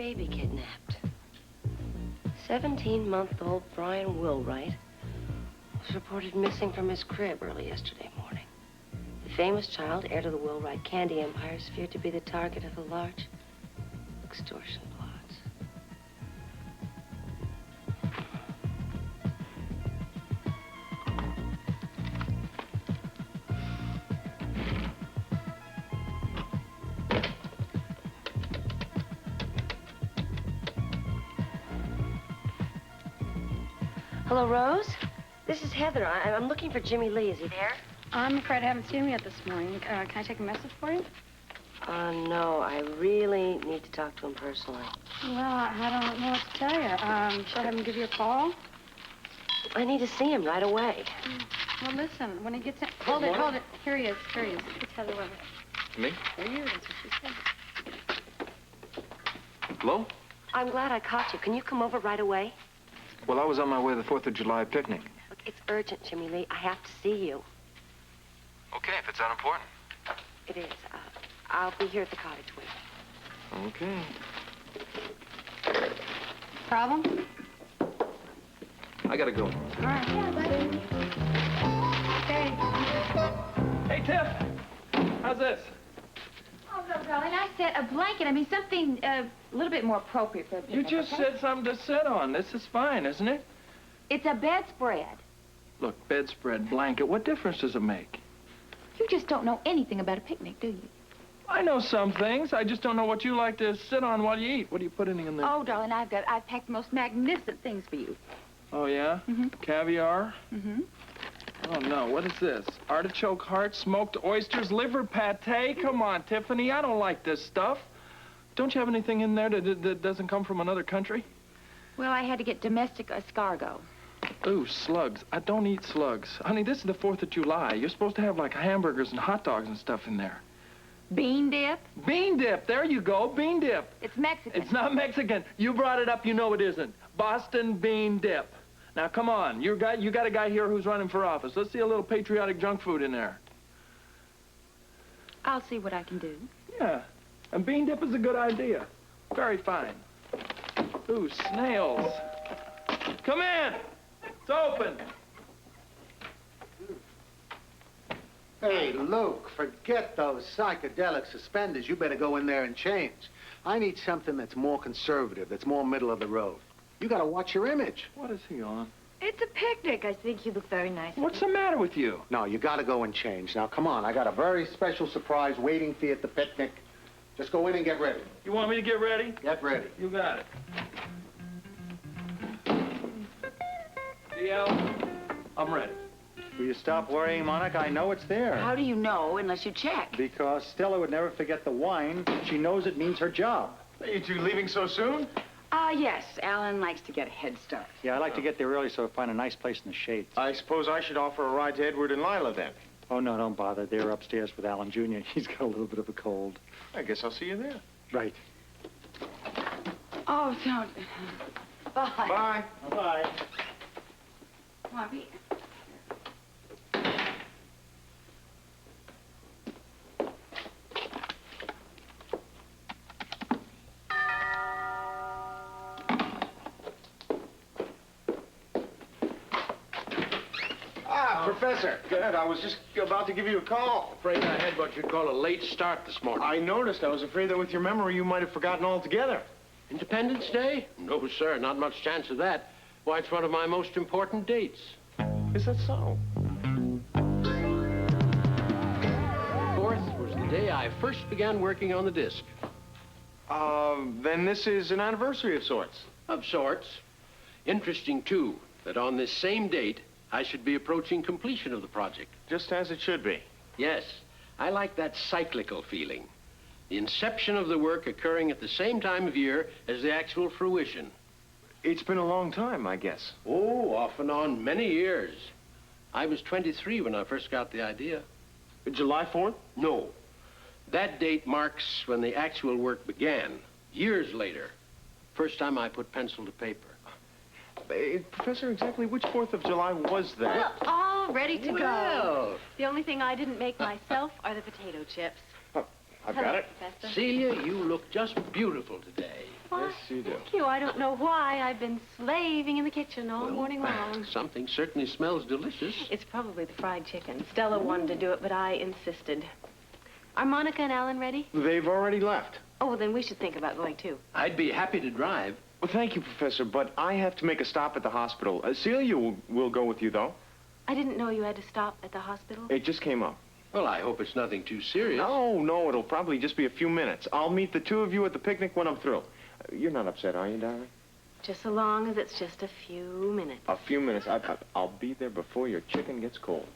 baby kidnapped. 17-month-old Brian Wilwright was reported missing from his crib early yesterday morning. The famous child, heir to the Wilwright candy empire, is feared to be the target of a large extortion plot. Hello, Rose. This is Heather. I'm looking for Jimmy Lee. Is he there? I'm afraid I haven't seen him yet this morning. Can I take a message for you? No. I really need to talk to him personally. Well, I don't know what to tell you. Shall I have him give you a call? I need to see him right away. Well, listen, when he gets in... Hold it. Here he is. It's Heather Weber. Me? There he is. That's what she said. Hello? I'm glad I caught you. Can you come over right away? Well, I was on my way to the 4th of July picnic. Look, it's urgent, Jimmy Lee. I have to see you. Okay, if it's that important. It is. I'll be here at the cottage waiting. Okay. Problem? I gotta go. All right. Yeah, bye. Okay. Hey, Tiff. How's this? Oh, no, darling, I said a blanket. I mean, something a little bit more appropriate for a You picnic, just okay? said something to sit on. This is fine, isn't it? It's a bedspread. Look, bedspread, blanket, what difference does it make? You just don't know anything about a picnic, do you? I know some things. I just don't know what you like to sit on while you eat. What are you putting in there? Oh, darling, I've packed the most magnificent things for you. Oh, yeah? Mm-hmm. Caviar? Mm-hmm. Oh, no, what is this? Artichoke heart, smoked oysters, liver pate? Come on, Tiffany, I don't like this stuff. Don't you have anything in there that doesn't come from another country? Well, I had to get domestic escargot. Ooh, slugs. I don't eat slugs. Honey, this is the 4th of July. You're supposed to have, like, hamburgers and hot dogs and stuff in there. Bean dip? Bean dip. There you go. Bean dip. It's Mexican. It's not Mexican. You brought it up. You know it isn't. Boston bean dip. Now, come on. You got a guy here who's running for office. Let's see a little patriotic junk food in there. I'll see what I can do. Yeah. And bean dip is a good idea. Very fine. Ooh, snails. Come in. It's open. Hey, Luke, forget those psychedelic suspenders. You better go in there and change. I need something that's more conservative, that's more middle of the road. You gotta watch your image. What is he on? It's a picnic. I think you look very nice. What's the matter with you? No, you gotta go and change. Now, come on, I got a very special surprise waiting for you at the picnic. Just go in and get ready. You want me to get ready? Get ready. You got it. DL, I'm ready. Will you stop worrying, Monica? I know it's there. How do you know unless you check? Because Stella would never forget the wine. She knows it means her job. Are you two leaving so soon? Yes. Alan likes to get a head start. Yeah, I like to get there early so I find a nice place in the shade. I suppose I should offer a ride to Edward and Lila then. Oh, no, don't bother. They're upstairs with Alan Jr. He's got a little bit of a cold. I guess I'll see you there. Right. Oh, don't. Bye. Bye. Bye. Bobby. Professor. Good. I was just about to give you a call. Afraid I had what you'd call a late start this morning. I noticed. I was afraid that with your memory, you might have forgotten altogether. Independence Day? No, sir, not much chance of that. Why, it's one of my most important dates. Is that so? 4th was the day I first began working on the disc. Then this is an anniversary of sorts. Of sorts. Interesting, too, that on this same date, I should be approaching completion of the project. Just as it should be. Yes, I like that cyclical feeling. The inception of the work occurring at the same time of year as the actual fruition. It's been a long time, I guess. Oh, off and on, many years. I was 23 when I first got the idea. July 4th? No. That date marks when the actual work began, years later. First time I put pencil to paper. Professor, exactly which 4th of July was that? Well, all ready to go. Well, The only thing I didn't make myself are the potato chips. Oh, I've got it. Professor. Celia, you look just beautiful today. Why, Yes, you do. thank you. I don't know why. I've been slaving in the kitchen all morning long. Something certainly smells delicious. It's probably the fried chicken. Stella wanted to do it, but I insisted. Are Monica and Alan ready? They've already left. Oh, well, then we should think about going, too. I'd be happy to drive. Well, thank you, Professor, but I have to make a stop at the hospital. Celia will go with you, though. I didn't know you had to stop at the hospital. It just came up. Well, I hope it's nothing too serious. No, it'll probably just be a few minutes. I'll meet the two of you at the picnic when I'm through. You're not upset, are you, darling? Just so long as it's just a few minutes. A few minutes. I'll be there before your chicken gets cold.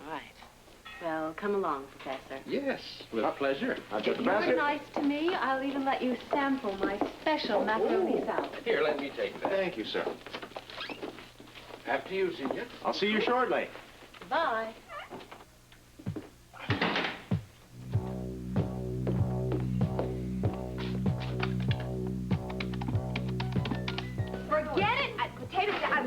All right. Well, come along, Professor. Yes, with pleasure. I'll take the If you're basket. nice to me, I'll even let you sample my special macaroni salad. Here, let me take that. Thank you, sir. After you, Senor. I'll see you shortly. Bye. Forget it.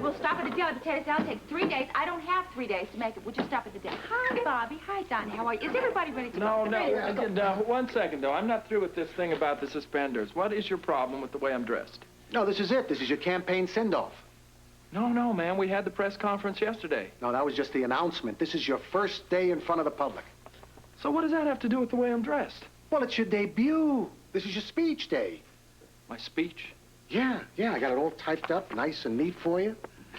We'll stop at the deli. Potato salad takes 3 days. I don't have 3 days to make it. We'll just stop at the deli. Hi, Bobby. Hi, Don. How are you? Is everybody ready to No, go? no. 1 second, though. I'm not through with this thing about the suspenders. What is your problem with the way I'm dressed? No, this is it. This is your campaign send-off. No, man. We had the press conference yesterday. No, that was just the announcement. This is your first day in front of the public. So what does that have to do with the way I'm dressed? Well, it's your debut. This is your speech day. My speech? Yeah, I got it all typed up, nice and neat for you.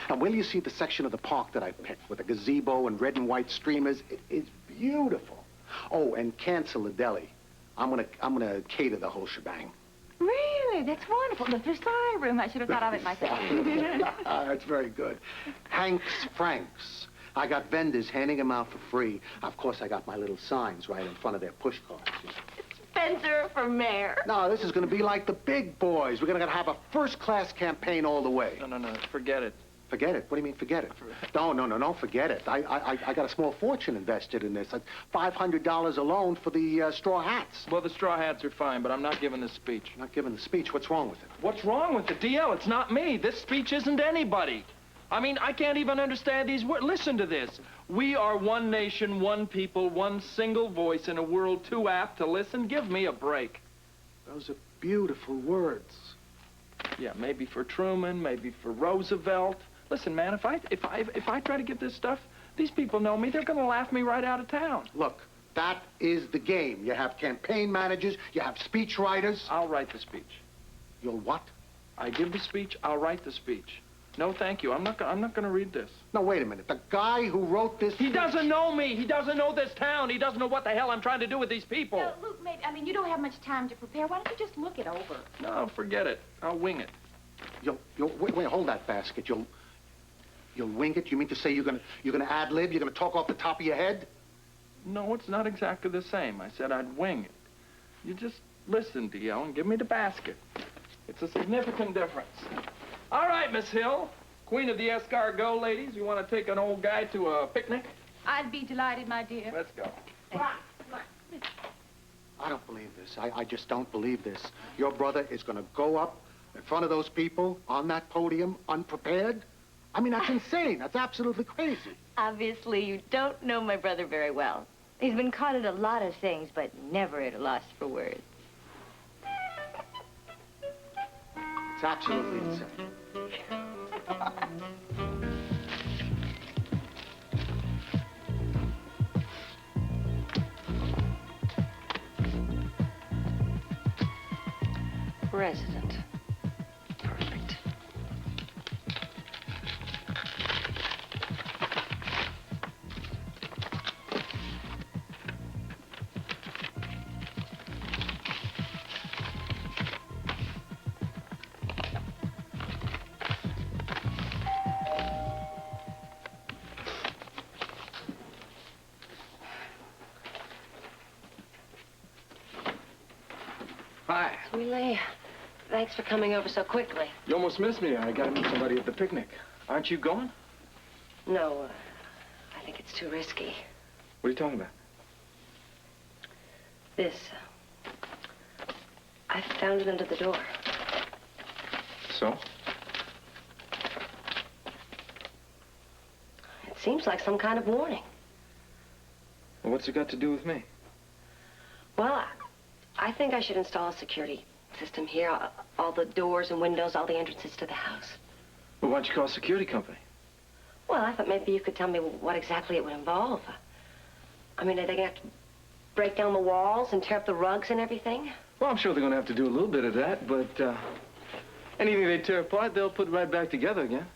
And will you see the section of the park that I picked with a gazebo and red and white streamers? It is beautiful. Oh, and cancel the deli. I'm gonna cater the whole shebang. Really? That's wonderful. The Versailles room. I should have thought of it myself. That's very good. Hank's Franks. I got vendors handing them out for free. Of course, I got my little signs right in front of their push cards. Spencer for mayor. No, this is going to be like the big boys. We're going to have a first-class campaign all the way. No. Forget it. Forget it? What do you mean, forget it? No, forget it. I got a small fortune invested in this. Like $500 alone for the straw hats. Well, the straw hats are fine, but I'm not giving this speech. Not giving the speech. What's wrong with it? What's wrong with it, DL? It's not me. This speech isn't anybody. I mean, I can't even understand these words. Listen to this. We are one nation, one people, one single voice in a world too apt to listen. Give me a break. Those are beautiful words. Yeah, maybe for Truman, maybe for Roosevelt. Listen, man, if I try to give this stuff, these people know me. They're going to laugh me right out of town. Look, that is the game. You have campaign managers, you have speech writers. I'll write the speech. You'll what? I give the speech, I'll write the speech. No, thank you. I'm not going to read this. No, wait a minute. The guy who wrote this... He doesn't know me. He doesn't know this town. He doesn't know what the hell I'm trying to do with these people. No, Luke, you don't have much time to prepare. Why don't you just look it over? No, forget it. I'll wing it. Wait, hold that basket. You'll wing it? You mean to say you're gonna ad-lib? You're gonna talk off the top of your head? No, it's not exactly the same. I said I'd wing it. You just listen, D.L., and give me the basket. It's a significant difference. All right, Miss Hill, queen of the escargot, ladies. You want to take an old guy to a picnic? I'd be delighted, my dear. Let's go. I don't believe this. I just don't believe this. Your brother is gonna go up in front of those people on that podium unprepared? I mean, that's insane. That's absolutely crazy. Obviously, you don't know my brother very well. He's been caught at a lot of things, but never at a loss for words. It's absolutely insane. President. Perfect. Hi. Really? Thanks for coming over so quickly. You almost missed me. I gotta meet somebody at the picnic. Aren't you going? No, I think it's too risky. What are you talking about? This. I found it under the door. So? It seems like some kind of warning. Well, what's it got to do with me? Well, I think I should install a security system here. All the doors and windows, all the entrances to the house. Well, why don't you call a security company? Well, I thought maybe you could tell me what exactly it would involve. I mean, are they going to have to break down the walls and tear up the rugs and everything? Well, I'm sure they're going to have to do a little bit of that, but anything they tear apart, they'll put right back together again.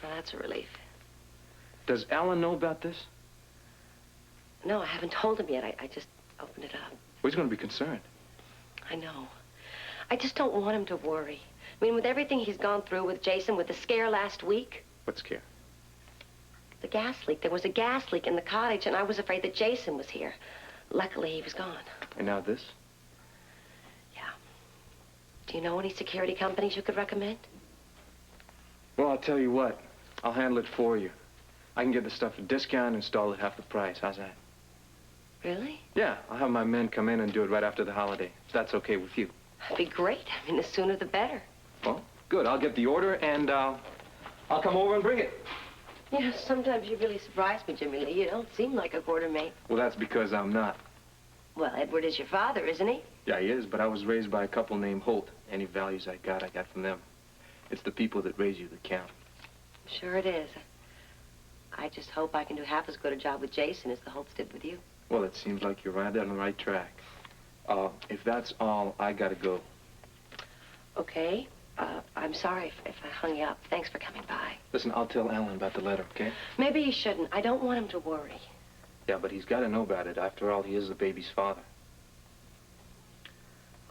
Well, that's a relief. Does Alan know about this? No, I haven't told him yet. I just opened it up. Well, he's going to be concerned. I know. I just don't want him to worry. I mean, with everything he's gone through with Jason, with the scare last week. What scare? The gas leak. There was a gas leak in the cottage, and I was afraid that Jason was here. Luckily, he was gone. And now this? Yeah. Do you know any security companies you could recommend? Well, I'll tell you what. I'll handle it for you. I can get the stuff at a discount and install it at half the price. How's that? Really? Yeah, I'll have my men come in and do it right after the holiday, if that's okay with you. That'd be great. I mean, the sooner the better. Well, good. I'll get the order, and I'll come over and bring it. You know, sometimes you really surprise me, Jimmy Lee. You don't seem like a quartermate. Well, that's because I'm not. Well, Edward is your father, isn't he? Yeah, he is, but I was raised by a couple named Holt. Any values I got from them. It's the people that raise you that count. Sure it is. I just hope I can do half as good a job with Jason as the Holts did with you. Well, it seems like you're right on the right track. If that's all, I gotta go. Okay. I'm sorry if I hung you up. Thanks for coming by. Listen, I'll tell Alan about the letter, okay? Maybe you shouldn't. I don't want him to worry. Yeah, but he's got to know about it. After all, he is the baby's father.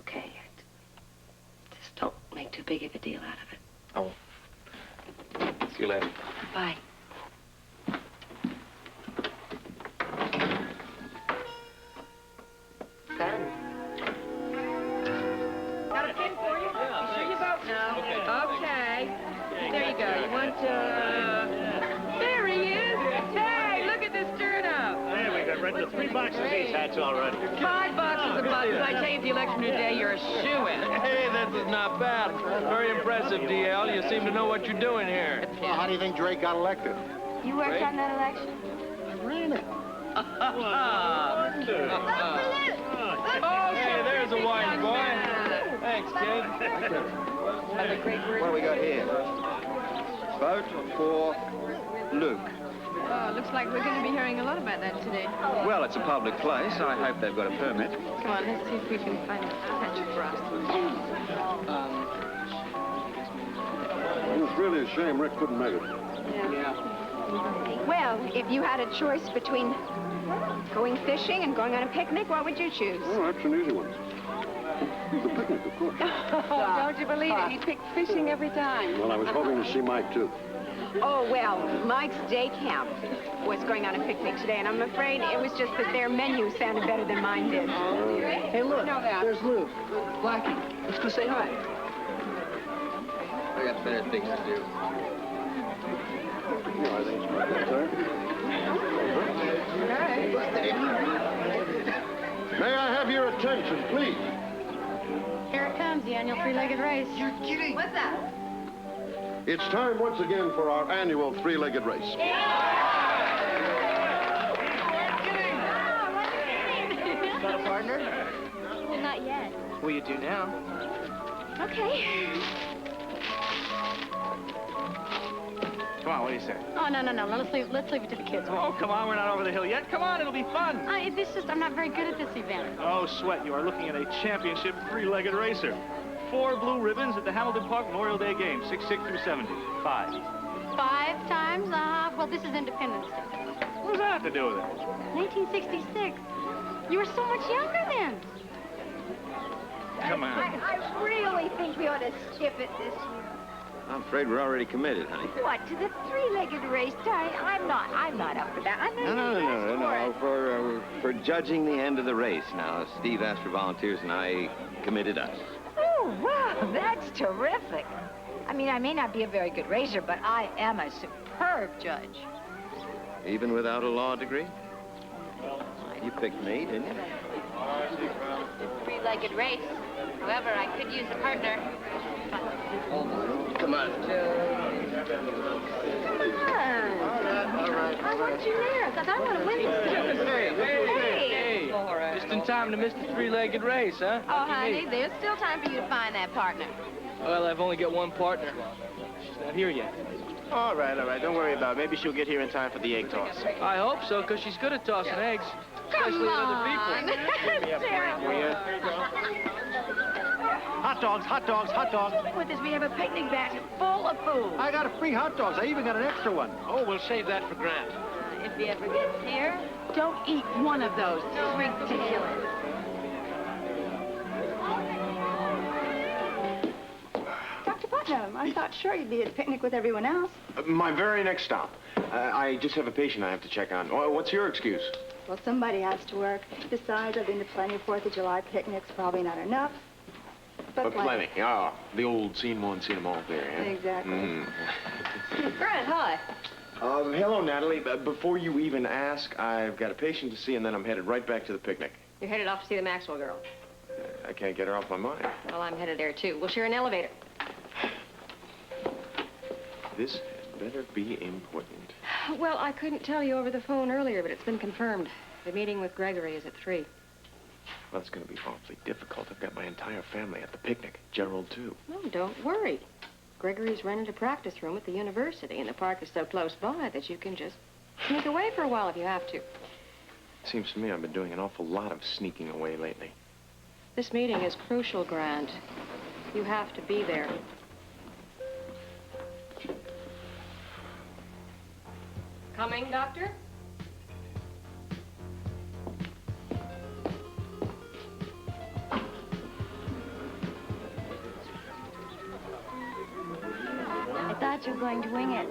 Okay. Just don't make too big of a deal out of it. I won't. See you later. Bye. Son. Got a pin for you? You sure you vote now? Okay. There you go. You want There he is. Hey, look at this turnout. Hey, we got rid of 3 boxes of these hats already. $5 a button. I tell you, at the election today, you're a shoo-in. Hey, this is not bad. Very impressive, DL. You seem to know what you're doing here. Well, how do you think Drake got elected? You worked on that election? I ran it. Okay, there's a wine boy. Thanks, kid. What do we got here? Vote for Luke. Oh, looks like we're going to be hearing a lot about that today. Well, it's a public place. I hope they've got a permit. Come on, let's see if we can find a catcher for us. It's really a shame Rick couldn't make it. Well, if you had a choice between going fishing and going on a picnic, what would you choose? Oh, that's an easy one. The picnic, of course. Don't you believe it? He picked fishing every time. Well, I was hoping to see Mike, too. Oh, well, Mike's day camp was going on a picnic today, and I'm afraid it was just that their menu sounded better than mine did. Hey, look, there's Luke. Blackie, let's go say hi. I got better things to do. Yeah, I think it's my good time. May I have your attention, please? Here it comes, the annual 3-legged race. You're kidding. What's that? It's time once again for our annual 3-legged race. Got a partner? Well, not yet. Well, you do now. Okay. Come on, what do you say? Oh, no. Let's leave it to the kids. Oh, come on, we're not over the hill yet. Come on, it'll be fun. It's just I'm not very good at this event. Oh, Sweat, you are looking at a championship 3-legged racer. 4 blue ribbons at the Hamilton Park Memorial Day game, 66 through 70. 5. 5 times? Well, this is Independence Day. What does that have to do with it? 1966. You were so much younger then. Come on. I really think we ought to skip it this year. I'm afraid we're already committed, honey. What, to the 3-legged race? I'm not up for that. I'm not No. For judging the end of the race. Now, Steve asked for volunteers, and I committed us. Oh, wow, that's terrific. I mean, I may not be a very good racer, but I am a superb judge. Even without a law degree? You picked me, didn't you? It's a 3-legged race. However, I could use a partner. Come on. All right. I want you there, because I want to win this. Hey. Just in time to miss the three-legged race, huh? Oh, honey, there's still time for you to find that partner. Well, I've only got one partner. She's not here yet. All right. Don't worry about it. Maybe she'll get here in time for the egg toss. I hope so, because she's good at tossing eggs. Especially at other people. Hot dogs. With this, we have a picnic basket full of food. I got a free hot dogs. I even got an extra one. Oh, we'll save that for Grant. If he ever gets here, don't eat one of those. It's ridiculous. Dr. Putnam, I thought sure you'd be at a picnic with everyone else. My very next stop. I just have a patient I have to check on. What's your excuse? Well, somebody has to work. Besides, I've been to plenty of 4th of July picnics. Probably not enough, but plenty. Ah, the old seen one, seen them all theory, huh? Exactly. Grant, hi. Hello, Natalie. Before you even ask, I've got a patient to see, and then I'm headed right back to the picnic. You're headed off to see the Maxwell girl. I can't get her off my mind. Well, I'm headed there, too. We'll share an elevator. This had better be important. Well, I couldn't tell you over the phone earlier, but it's been confirmed. The meeting with Gregory is at 3. Well, it's going to be awfully difficult. I've got my entire family at the picnic. Gerald, too. No, don't worry. Gregory's rented a practice room at the university, and the park is so close by that you can just sneak away for a while if you have to. Seems to me I've been doing an awful lot of sneaking away lately. This meeting is crucial, Grant. You have to be there. Coming, Doctor? I thought you were going to wing it.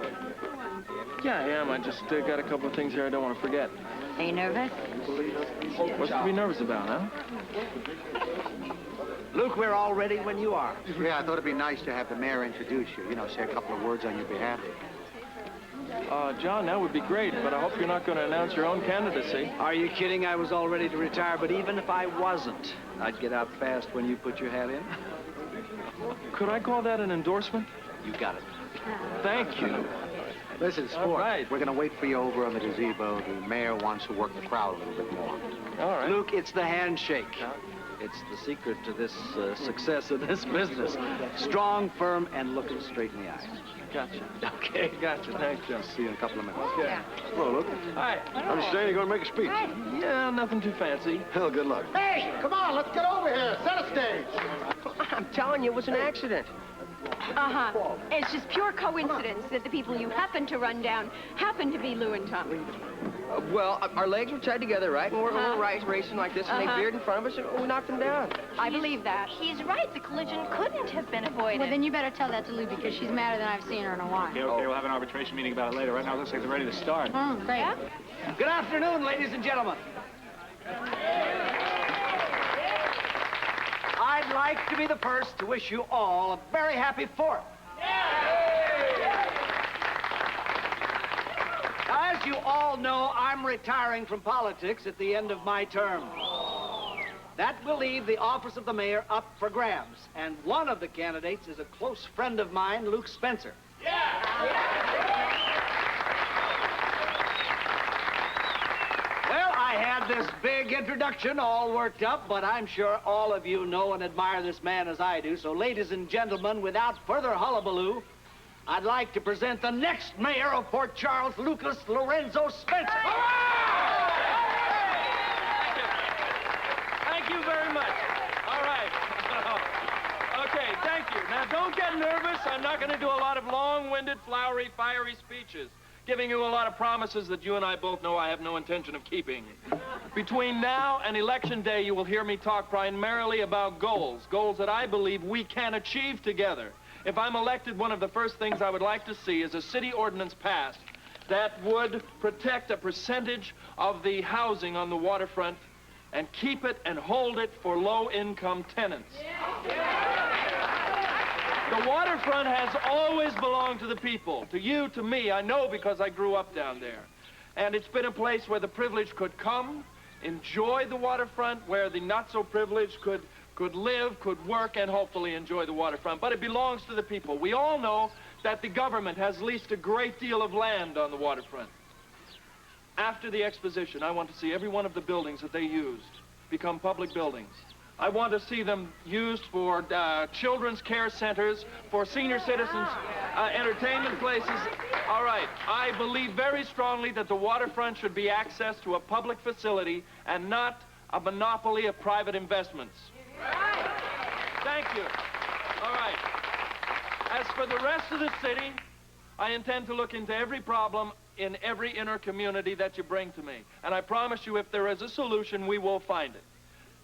Yeah, I am. I just got a couple of things here I don't want to forget. Are you nervous? What's to be nervous about, huh? Luke, we're all ready when you are. Yeah, I thought it'd be nice to have the mayor introduce you. You know, say a couple of words on your behalf. John, that would be great, but I hope you're not going to announce your own candidacy. Are you kidding? I was all ready to retire, but even if I wasn't, I'd get out fast when you put your hat in. Could I call that an endorsement? You got it. Thank you. Listen, Sport, All right. we're going to wait for you over on the gazebo. The mayor wants to work the crowd a little bit more. All right. Luke, it's the handshake. It's the secret to this success of this business. Strong, firm, and looking straight in the eye. Gotcha. Okay. Gotcha. Thanks, John. See you in a couple of minutes. Yeah. Hello, Luke. Hi. I understand you're going to make a speech. Yeah, nothing too fancy. Hell, good luck. Hey, come on, let's get over here. Set a stage. I'm telling you, it was an accident. Uh-huh. It's just pure coincidence that the people you happen to run down happen to be Lou and Tommy. Well, our legs were tied together, right? And we're racing like this, and they veered in front of us, and we knocked them down. I believe that. He's right. The collision couldn't have been avoided. Well, then you better tell that to Lou because she's madder than I've seen her in a while. Okay, we'll have an arbitration meeting about it later. Right now, it looks like they're ready to start. Great. Yeah? Good afternoon, ladies and gentlemen. I'd like to be the first to wish you all a very happy 4th. As you all know, I'm retiring from politics at the end of my term. That will leave the office of the mayor up for grabs, and one of the candidates is a close friend of mine, Luke Spencer. Well, I had this big introduction all worked up, but I'm sure all of you know and admire this man as I do. So, ladies and gentlemen, without further hullabaloo, I'd like to present the next mayor of Port Charles, Lucas Lorenzo Spencer. Thank you very much. All right. Okay, thank you. Now, don't get nervous. I'm not going to do a lot of long-winded, flowery, fiery speeches, giving you a lot of promises that you and I both know I have no intention of keeping. Between now and Election Day, you will hear me talk primarily about goals that I believe we can achieve together. If I'm elected, one of the first things I would like to see is a city ordinance passed that would protect a percentage of the housing on the waterfront and keep it and hold it for low-income tenants. The waterfront has always belonged to the people, to you, to me. I know because I grew up down there. And it's been a place where the privileged could come, enjoy the waterfront, where the not-so-privileged could live, could work, and hopefully enjoy the waterfront. But it belongs to the people. We all know that the government has leased a great deal of land on the waterfront. After the exposition, I want to see every one of the buildings that they used become public buildings. I want to see them used for children's care centers, for senior citizens' entertainment places. All right, I believe very strongly that the waterfront should be access to a public facility and not a monopoly of private investments. Thank you. All right. As for the rest of the city, I intend to look into every problem in every inner community that you bring to me. And I promise you, if there is a solution, we will find it.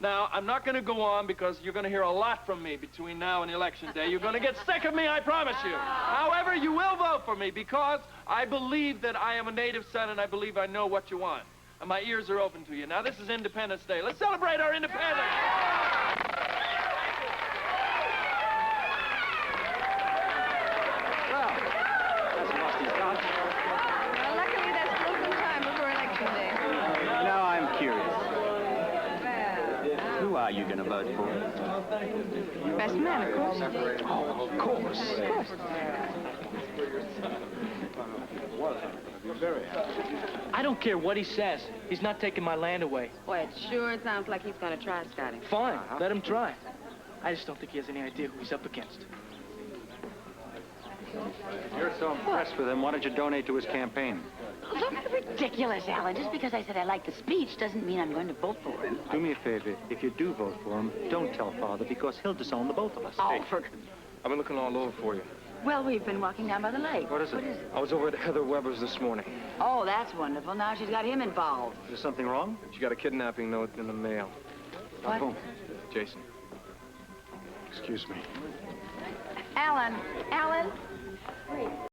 Now, I'm not going to go on because you're going to hear a lot from me between now and Election Day. You're going to get sick of me, I promise you. However, you will vote for me because I believe that I am a native son and I believe I know what you want. And my ears are open to you. Now, this is Independence Day. Let's celebrate our independence. Well, that's Musty's done. Well, luckily, there's still some time before Election Day. Now I'm curious. Well, Who are you going to vote for? best man, of course. Oh, of course. Of course. I don't care what he says. He's not taking my land away. Boy, it sure sounds like he's going to try, Scotty. Fine, let him try. I just don't think he has any idea who he's up against. If you're so impressed with him, why don't you donate to his campaign? Look ridiculous, Alan. Just because I said I liked the speech doesn't mean I'm going to vote for him. Do me a favor. If you do vote for him, don't tell Father, because he'll disown the both of us. Oh, for... I've been looking all over for you. Well, we've been walking down by the lake. What is it? I was over at Heather Weber's this morning. Oh, that's wonderful. Now she's got him involved. Is there something wrong? She got a kidnapping note in the mail. What? Whom? Jason. Excuse me. Alan.